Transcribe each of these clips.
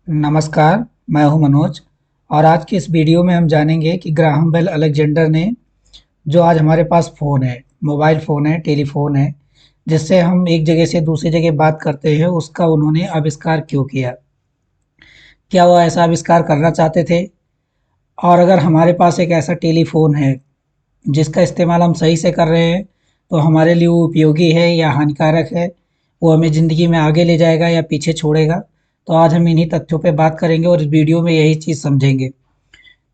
नमस्कार, मैं हूं मनोज और आज की इस वीडियो में हम जानेंगे कि ग्राहम बेल अलेक्जेंडर ने जो आज हमारे पास फ़ोन है, मोबाइल फ़ोन है, टेलीफ़ोन है, जिससे हम एक जगह से दूसरी जगह बात करते हैं, उसका उन्होंने आविष्कार क्यों किया? क्या वो ऐसा आविष्कार करना चाहते थे? और अगर हमारे पास एक ऐसा टेलीफ़ोन है, जिसका इस्तेमाल हम सही से कर रहे हैं, तो हमारे लिए वो उपयोगी है या हानिकारक है? वो हमें ज़िंदगी में आगे ले जाएगा या पीछे छोड़ेगा? तो आज हम इन्हीं तथ्यों पे बात करेंगे और इस वीडियो में यही चीज़ समझेंगे।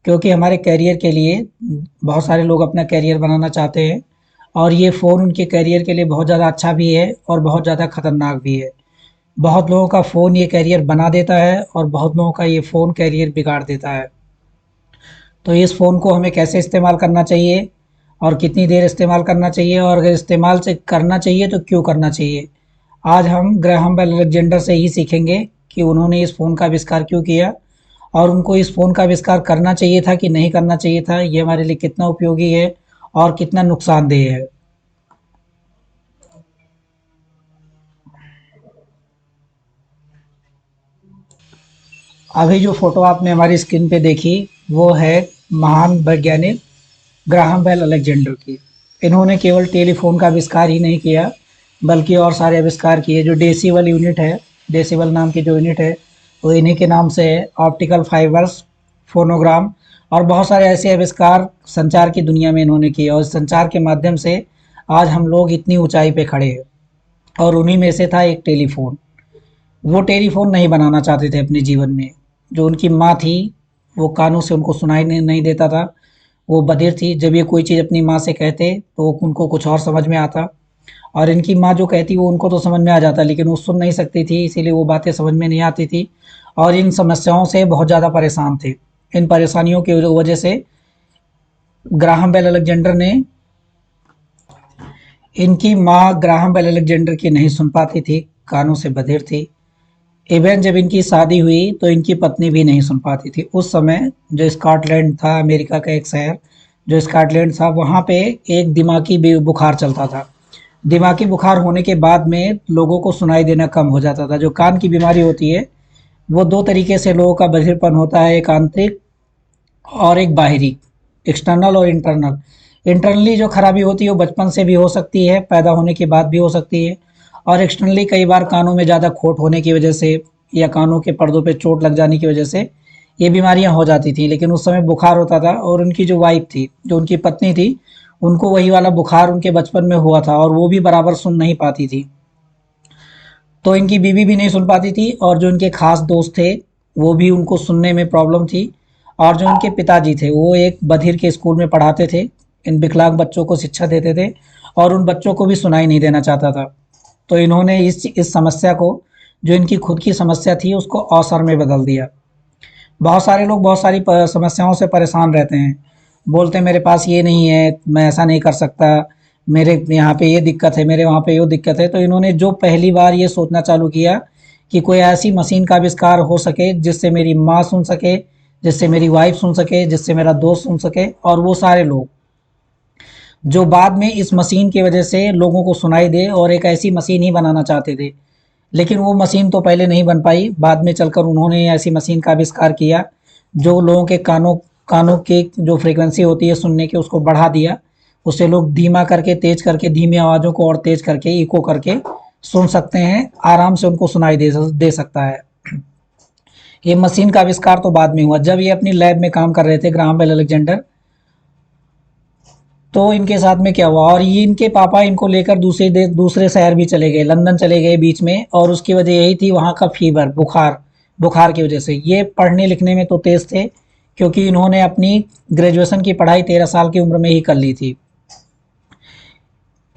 क्योंकि हमारे करियर के लिए बहुत सारे लोग अपना करियर बनाना चाहते हैं और ये फ़ोन उनके करियर के लिए बहुत ज़्यादा अच्छा भी है और बहुत ज़्यादा खतरनाक भी है। बहुत लोगों का फ़ोन ये करियर बना देता है और बहुत लोगों का ये फ़ोन करियर बिगाड़ देता है। तो इस फ़ोन को हमें कैसे इस्तेमाल करना चाहिए और कितनी देर इस्तेमाल करना चाहिए और अगर इस्तेमाल से करना चाहिए तो क्यों करना चाहिए? आज हम ग्राहम बेल अलेक्जेंडर से ही सीखेंगे कि उन्होंने इस फ़ोन का आविष्कार क्यों किया और उनको इस फ़ोन का आविष्कार करना चाहिए था कि नहीं करना चाहिए था, ये हमारे लिए कितना उपयोगी है और कितना नुकसानदेह है। अभी जो फ़ोटो आपने हमारी स्क्रीन पे देखी, वो है महान वैज्ञानिक ग्राहम बेल अलेक्जेंडर की। इन्होंने केवल टेलीफ़ोन का आविष्कार ही नहीं किया, बल्कि और सारे आविष्कार किए। जो डेसिबल यूनिट है, डेसिबल नाम की जो यूनिट है, वो इन्हीं के नाम से है। ऑप्टिकल फाइबर्स, फ़ोनोग्राम और बहुत सारे ऐसे आविष्कार संचार की दुनिया में इन्होंने किए और संचार के माध्यम से आज हम लोग इतनी ऊँचाई पे खड़े हैं और उन्हीं में से था एक टेलीफ़ोन। वो टेलीफ़ोन नहीं बनाना चाहते थे अपने जीवन में। जो उनकी माँ थी, वो कानों से उनको सुनाई नहीं देता था। वो बधिर थी, जब ये कोई चीज़ अपनी माँ से कहते तो उनको कुछ और समझ में आता और इनकी माँ जो कहती वो उनको तो समझ में आ जाता, लेकिन वो सुन नहीं सकती थी, इसीलिए वो बातें समझ में नहीं आती थी और इन समस्याओं से बहुत ज़्यादा परेशान थे। इन परेशानियों की वजह से ग्राहम बेल अलेक्जेंडर ने इनकी माँ ग्राहम बेल अलेक्जेंडर की नहीं सुन पाती थी, कानों से बधिर थी। इवन जब इनकी शादी हुई तो इनकी पत्नी भी नहीं सुन पाती थी। उस समय जो स्कॉटलैंड था, अमेरिका का एक शहर जो स्कॉटलैंड था, वहाँ पे एक दिमागी बुखार चलता था। दिमागी बुखार होने के बाद में लोगों को सुनाई देना कम हो जाता था। जो कान की बीमारी होती है, वो दो तरीके से लोगों का बधिरपन होता है, एक आंतरिक और एक बाहरी, एक्सटर्नल और इंटरनल। इंटरनली जो खराबी होती है वो बचपन से भी हो सकती है, पैदा होने के बाद भी हो सकती है और एक्सटर्नली कई बार कानों में ज़्यादा खोट होने की वजह से या कानों के पर्दों पे चोट लग जाने की वजह से ये बीमारियां हो जाती थी। लेकिन उस समय बुखार होता था और उनकी जो वाइफ थी, जो उनकी पत्नी थी, उनको वही वाला बुखार उनके बचपन में हुआ था और वो भी बराबर सुन नहीं पाती थी। तो इनकी बीवी भी नहीं सुन पाती थी और जो इनके खास दोस्त थे, वो भी उनको सुनने में प्रॉब्लम थी और जो इनके पिताजी थे, वो एक बधिर के स्कूल में पढ़ाते थे, इन विकलांग बच्चों को शिक्षा देते थे और उन बच्चों को भी सुनाई नहीं देना चाहता था। तो इन्होंने इस समस्या को, जो इनकी खुद की समस्या थी, उसको अवसर में बदल दिया। बहुत सारे लोग बहुत सारी समस्याओं से परेशान रहते हैं, बोलते हैं मेरे पास ये नहीं है, मैं ऐसा नहीं कर सकता, मेरे यहाँ पे ये दिक्कत है, मेरे वहाँ पे ये दिक्कत है। तो इन्होंने जो पहली बार ये सोचना चालू किया कि कोई ऐसी मशीन का आविष्कार हो सके जिससे मेरी माँ सुन सके, जिससे मेरी वाइफ सुन सके, जिससे मेरा दोस्त सुन सके और वो सारे लोग जो बाद में इस मशीन की वजह से लोगों को सुनाई दे, और एक ऐसी मशीन ही बनाना चाहते थे। लेकिन वो मशीन तो पहले नहीं बन पाई, बाद में चलकर उन्होंने ऐसी मशीन का आविष्कार किया जो लोगों के कानों कानों की जो फ्रीक्वेंसी होती है सुनने की, उसको बढ़ा दिया। उससे लोग धीमा करके, तेज करके, धीमी आवाज़ों को और तेज करके, इको करके सुन सकते हैं, आराम से उनको सुनाई दे सकता है। ये मशीन का आविष्कार तो बाद में हुआ, जब ये अपनी लैब में काम कर रहे थे ग्राहम बेल अलेक्जेंडर। तो इनके साथ में क्या हुआ, और ये इनके पापा इनको लेकर दूसरे शहर भी चले गए, लंदन चले गए बीच में, और उसकी वजह यही थी वहाँ का फीवर, बुखार। बुखार की वजह से ये पढ़ने लिखने में तो तेज थे, क्योंकि इन्होंने अपनी ग्रेजुएशन की पढ़ाई 13 साल की उम्र में ही कर ली थी।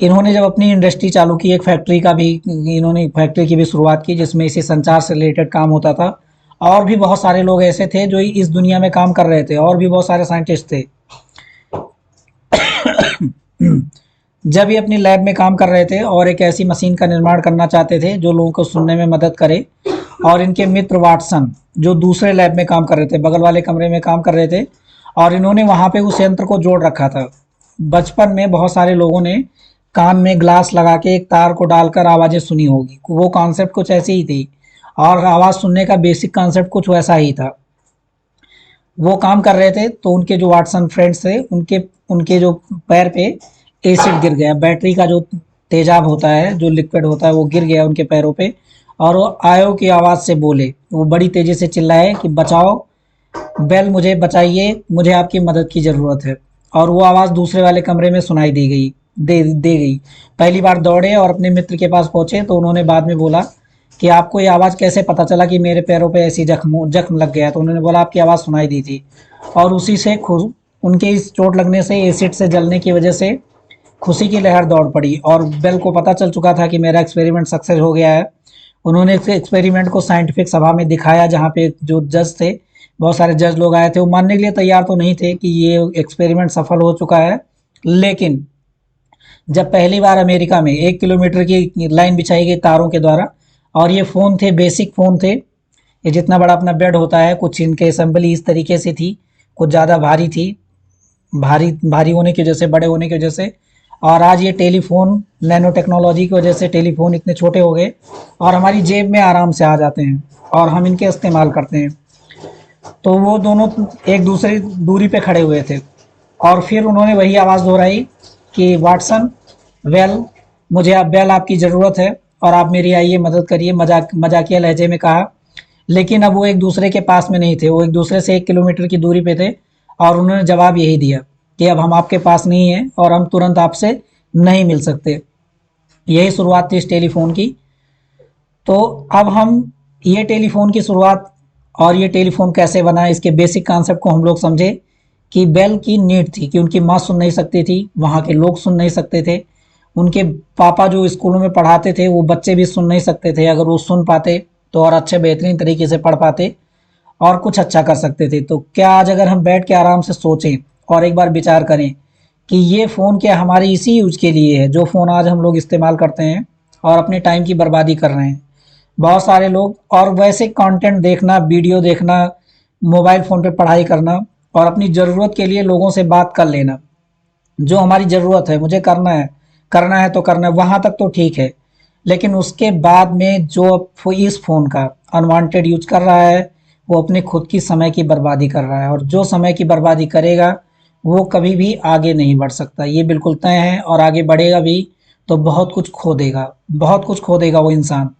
इन्होंने जब अपनी इंडस्ट्री चालू की, एक फैक्ट्री का भी, इन्होंने एक फैक्ट्री की भी शुरुआत की जिसमें इसी संचार से रिलेटेड काम होता था। और भी बहुत सारे लोग ऐसे थे जो इस दुनिया में काम कर रहे थे, और भी बहुत सारे साइंटिस्ट थे। जब ये अपनी लैब में काम कर रहे थे और एक ऐसी मशीन का निर्माण करना चाहते थे जो लोगों को सुनने में मदद करे, और इनके मित्र वाटसन जो दूसरे लैब में काम कर रहे थे, बगल वाले कमरे में काम कर रहे थे, और इन्होंने वहाँ पे उस यंत्र को जोड़ रखा था। बचपन में बहुत सारे लोगों ने कान में ग्लास लगा के एक तार को डालकर आवाज़ें सुनी होगी, वो कॉन्सेप्ट कुछ ऐसी ही थी। और आवाज़ सुनने का बेसिक कॉन्सेप्ट कुछ वैसा ही था। वो काम कर रहे थे तो उनके जो वाटसन फ्रेंड्स थे उनके उनके जो पैर पे एसिड गिर गया, बैटरी का जो तेजाब होता है, जो लिक्विड होता है वो गिर गया उनके पैरों पे। और वो आयो की आवाज़ से बोले, वो बड़ी तेज़ी से चिल्लाए कि बचाओ, बेल मुझे बचाइए, मुझे आपकी मदद की ज़रूरत है। और वो आवाज़ दूसरे वाले कमरे में सुनाई दे गई। पहली बार दौड़े और अपने मित्र के पास पहुँचे तो उन्होंने बाद में बोला कि आपको ये आवाज़ कैसे पता चला कि मेरे पैरों पे ऐसी जख्म लग गया? तो उन्होंने बोला आपकी आवाज़ सुनाई दी थी। और उसी से खुद उनके इस चोट लगने से, एसिड से जलने की वजह से खुशी की लहर दौड़ पड़ी और बेल को पता चल चुका था कि मेरा एक्सपेरिमेंट सक्सेस हो गया है। उन्होंने इस एक्सपेरिमेंट को साइंटिफिक सभा में दिखाया जहाँ पे जो जज थे, बहुत सारे जज लोग आए थे। वो मानने के लिए तैयार तो नहीं थे कि ये एक्सपेरिमेंट सफल हो चुका है, लेकिन जब पहली बार अमेरिका में 1 किलोमीटर की लाइन बिछाई गई तारों के द्वारा, और ये फ़ोन थे, बेसिक फ़ोन थे, ये जितना बड़ा अपना बेड होता है, कुछ इनके असेंबली इस तरीके से थी, कुछ ज़्यादा भारी थी, भारी भारी होने की वजह से, बड़े होने की वजह से। और आज ये टेलीफोन नैनो टेक्नोलॉजी की वजह से टेलीफोन इतने छोटे हो गए और हमारी जेब में आराम से आ जाते हैं और हम इनके इस्तेमाल करते हैं। तो वो दोनों एक दूसरी दूरी पे खड़े हुए थे और फिर उन्होंने वही आवाज़ दोहराई कि वाटसन, वेल मुझे अब बेल आपकी ज़रूरत है और आप मेरी आइए मदद करिए, मजाकिया लहजे में कहा। लेकिन अब वो एक दूसरे के पास में नहीं थे, वो एक दूसरे से 1 किलोमीटर की दूरी पे थे और उन्होंने जवाब यही दिया कि अब हम आपके पास नहीं हैं और हम तुरंत आपसे नहीं मिल सकते। यही शुरुआत थी इस टेलीफोन की। तो अब हम ये टेलीफोन की शुरुआत और ये टेलीफोन कैसे बना, इसके बेसिक कॉन्सेप्ट को हम लोग समझे कि बेल की नीड थी कि उनकी माँ सुन नहीं सकती थी, वहाँ के लोग सुन नहीं सकते थे, उनके पापा जो स्कूलों में पढ़ाते थे वो बच्चे भी सुन नहीं सकते थे। अगर वो सुन पाते तो और अच्छे बेहतरीन तरीके से पढ़ पाते और कुछ अच्छा कर सकते थे। तो क्या आज अगर हम बैठ के आराम से सोचें और एक बार विचार करें कि ये फ़ोन क्या हमारे इसी यूज के लिए है, जो फ़ोन आज हम लोग इस्तेमाल करते हैं और अपने टाइम की बर्बादी कर रहे हैं। बहुत सारे लोग और वैसे कंटेंट देखना, वीडियो देखना, मोबाइल फ़ोन पे पढ़ाई करना और अपनी ज़रूरत के लिए लोगों से बात कर लेना। जो हमारी ज़रूरत है, मुझे करना है तो करना है, वहाँ तक तो ठीक है। लेकिन उसके बाद में जो इस फ़ोन का अनवांटेड यूज कर रहा है, वो अपने खुद की समय की बर्बादी कर रहा है और जो समय की बर्बादी करेगा, वो कभी भी आगे नहीं बढ़ सकता। ये बिल्कुल तय है और आगे बढ़ेगा भी तो बहुत कुछ खो देगा वो इंसान।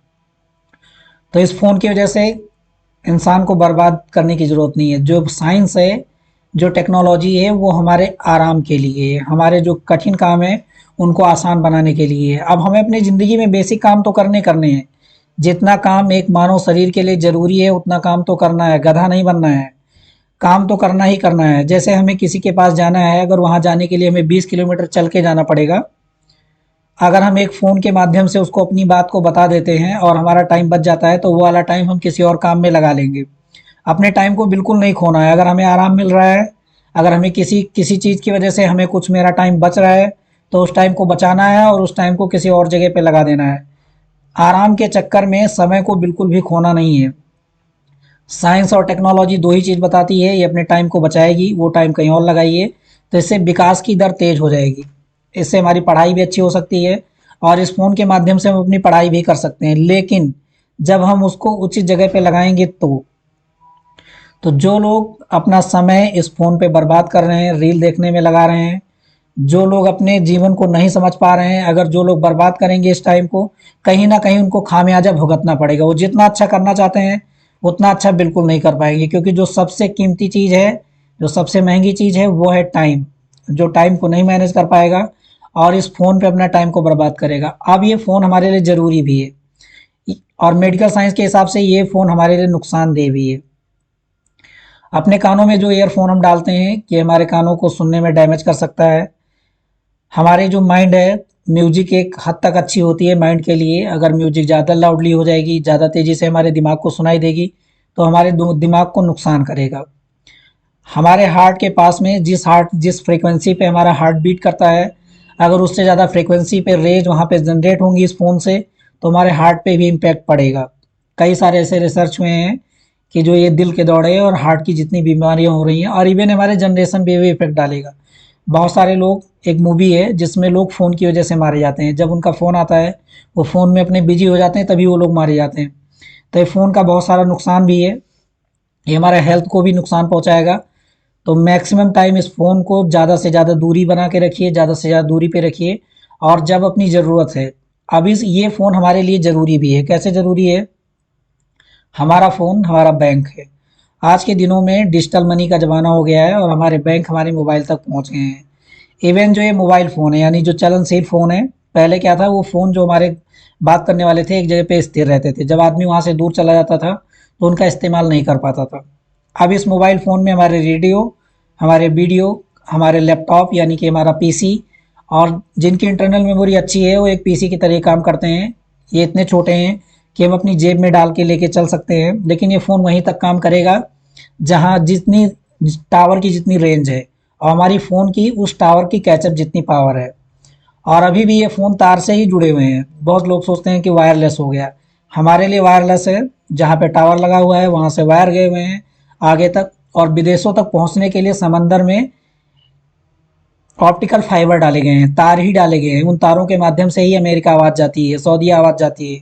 तो इस फ़ोन की वजह से इंसान को बर्बाद करने की ज़रूरत नहीं है। जो साइंस है, जो टेक्नोलॉजी है, वो हमारे आराम के लिए है, हमारे जो कठिन काम है उनको आसान बनाने के लिए है। अब हमें अपनी ज़िंदगी में बेसिक काम तो करने हैं। जितना काम एक मानव शरीर के लिए ज़रूरी है उतना काम तो करना है, गधा नहीं बनना है। काम तो करना ही करना है। जैसे हमें किसी के पास जाना है, अगर वहाँ जाने के लिए हमें 20 किलोमीटर चल के जाना पड़ेगा, अगर हम एक फ़ोन के माध्यम से उसको अपनी बात को बता देते हैं और हमारा टाइम बच जाता है तो वो वाला टाइम हम किसी और काम में लगा लेंगे। अपने टाइम को बिल्कुल नहीं खोना है। अगर हमें आराम मिल रहा है, अगर हमें किसी किसी चीज़ की वजह से हमें कुछ मेरा टाइम बच रहा है तो उस टाइम को बचाना है और उस टाइम को किसी और जगह पे लगा देना है। आराम के चक्कर में समय को बिल्कुल भी खोना नहीं है। साइंस और टेक्नोलॉजी दो ही चीज़ बताती है, ये अपने टाइम को बचाएगी, वो टाइम कहीं और लगाइए, तो इससे विकास की दर तेज़ हो जाएगी। इससे हमारी पढ़ाई भी अच्छी हो सकती है और इस फ़ोन के माध्यम से हम अपनी पढ़ाई भी कर सकते हैं। लेकिन जब हम उसको उचित जगह पे लगाएंगे तो जो लोग अपना समय इस फ़ोन पे बर्बाद कर रहे हैं, रील देखने में लगा रहे हैं, जो लोग अपने जीवन को नहीं समझ पा रहे हैं, अगर जो लोग बर्बाद करेंगे इस टाइम को, कहीं न कहीं उनको खामियाज़ा भुगतना पड़ेगा। वो जितना अच्छा करना चाहते हैं, उतना अच्छा बिल्कुल नहीं कर पाएँगे क्योंकि जो सबसे कीमती चीज़ है, जो सबसे महँगी चीज़ है, वो है टाइम। जो टाइम को नहीं मैनेज कर पाएगा और इस फ़ोन पे अपना टाइम को बर्बाद करेगा। अब ये फ़ोन हमारे लिए ज़रूरी भी है और मेडिकल साइंस के हिसाब से ये फ़ोन हमारे लिए नुकसानदेह भी है। अपने कानों में जो ईयरफ़ोन हम डालते हैं, ये हमारे कानों को सुनने में डैमेज कर सकता है। हमारे जो माइंड है, म्यूजिक एक हद तक अच्छी होती है माइंड के लिए। अगर म्यूजिक ज़्यादा लाउडली हो जाएगी, ज़्यादा तेज़ी से हमारे दिमाग को सुनाई देगी तो हमारे दिमाग को नुकसान करेगा। हमारे हार्ट के पास में जिस फ्रीक्वेंसी पे हमारा हार्ट बीट करता है, अगर उससे ज़्यादा फ्रीक्वेंसी पे रेज वहाँ पे जनरेट होंगी इस फ़ोन से तो हमारे हार्ट पे भी इम्पैक्ट पड़ेगा। कई सारे ऐसे रिसर्च हुए हैं कि जो ये दिल के दौरे और हार्ट की जितनी बीमारियां हो रही हैं और इवन हमारे जनरेशन पे भी इफेक्ट डालेगा। बहुत सारे लोग, एक मूवी है जिसमें लोग फ़ोन की वजह से मारे जाते हैं। जब उनका फ़ोन आता है वो फ़ोन में अपने बिजी हो जाते हैं तभी वो लोग मारे जाते हैं। तो ये फ़ोन का बहुत सारा नुकसान भी है, ये हमारे हेल्थ को भी नुकसान पहुंचाएगा। तो मैक्सिमम टाइम इस फ़ोन को ज़्यादा से ज़्यादा दूरी बना के रखिए, ज़्यादा से ज़्यादा दूरी पे रखिए। और जब अपनी ज़रूरत है, अभी ये फ़ोन हमारे लिए ज़रूरी भी है। कैसे ज़रूरी है? हमारा फ़ोन हमारा बैंक है। आज के दिनों में डिजिटल मनी का ज़माना हो गया है और हमारे बैंक हमारे मोबाइल तक पहुँच गए हैं। इवन जो ये मोबाइल फ़ोन है, यानी जो चलनशील फ़ोन है, पहले क्या था, वो फ़ोन जो हमारे बात करने वाले थे एक जगह पे स्थिर रहते थे। जब आदमी वहाँ से दूर चला जाता था तो उनका इस्तेमाल नहीं कर पाता था। अब इस मोबाइल फ़ोन में हमारे रेडियो, हमारे वीडियो, हमारे लैपटॉप यानी कि हमारा पीसी, और जिनकी इंटरनल मेमोरी अच्छी है वो एक पीसी की तरह काम करते हैं। ये इतने छोटे हैं कि हम अपनी जेब में डाल के लेके चल सकते हैं, लेकिन ये फ़ोन वहीं तक काम करेगा जहाँ जितनी टावर की जितनी रेंज है और हमारी फ़ोन की उस टावर की कैचअप जितनी पावर है। और अभी भी ये फ़ोन तार से ही जुड़े हुए हैं। बहुत लोग सोचते हैं कि वायरलेस हो गया, हमारे लिए वायरलेस है। जहाँ पे टावर लगा हुआ है वहाँ से वायर गए हुए हैं आगे तक, और विदेशों तक पहुँचने के लिए समंदर में ऑप्टिकल फाइबर डाले गए हैं, तार ही डाले गए हैं। उन तारों के माध्यम से ही अमेरिका आवाज़ जाती है, सऊदी आवाज़ जाती है।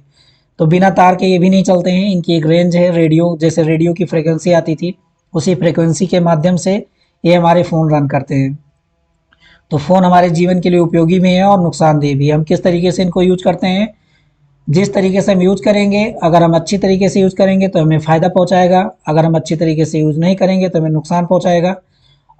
तो बिना तार के ये भी नहीं चलते हैं। इनकी एक रेंज है, रेडियो, जैसे रेडियो की फ्रिक्वेंसी आती थी उसी फ्रिक्वेंसी के माध्यम से ये हमारे फ़ोन रन करते हैं। तो फ़ोन हमारे जीवन के लिए उपयोगी भी है और नुकसानदेह भी है। हम किस तरीके से इनको यूज करते हैं, जिस तरीके से हम यूज करेंगे, अगर हम अच्छी तरीके से यूज करेंगे तो हमें फ़ायदा पहुंचाएगा, अगर हम अच्छी तरीके से यूज नहीं करेंगे तो हमें नुकसान पहुंचाएगा।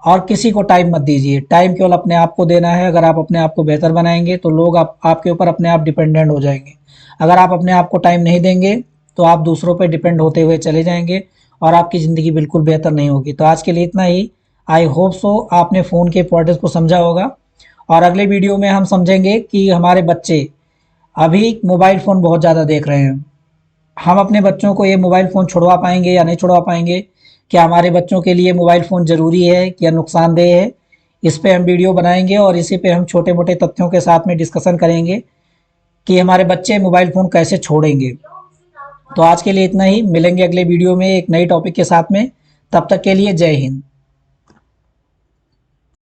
और किसी को टाइम मत दीजिए, टाइम केवल अपने आप को देना है। अगर आप अपने आप को बेहतर बनाएंगे तो लोग आपके ऊपर अपने आप डिपेंडेंट हो जाएंगे। अगर आप अपने आप को टाइम नहीं देंगे तो आप दूसरों पर डिपेंड होते हुए चले जाएंगे और आपकी ज़िंदगी बिल्कुल बेहतर नहीं होगी। तो आज के लिए इतना ही। आई होप सो आपने फ़ोन के इंपॉर्टेंस को समझा होगा, और अगले वीडियो में हम समझेंगे कि हमारे बच्चे अभी मोबाइल फ़ोन बहुत ज़्यादा देख रहे हैं। हम अपने बच्चों को ये मोबाइल फ़ोन छुड़वा पाएंगे या नहीं छुड़वा पाएंगे, क्या हमारे बच्चों के लिए मोबाइल फ़ोन ज़रूरी है या नुकसानदेह है, इस पे हम वीडियो बनाएंगे और इसी पे हम छोटे मोटे तथ्यों के साथ में डिस्कशन करेंगे कि हमारे बच्चे मोबाइल फ़ोन कैसे छोड़ेंगे। तो आज के लिए इतना ही, मिलेंगे अगले वीडियो में एक नई टॉपिक के साथ में। तब तक के लिए जय हिंद।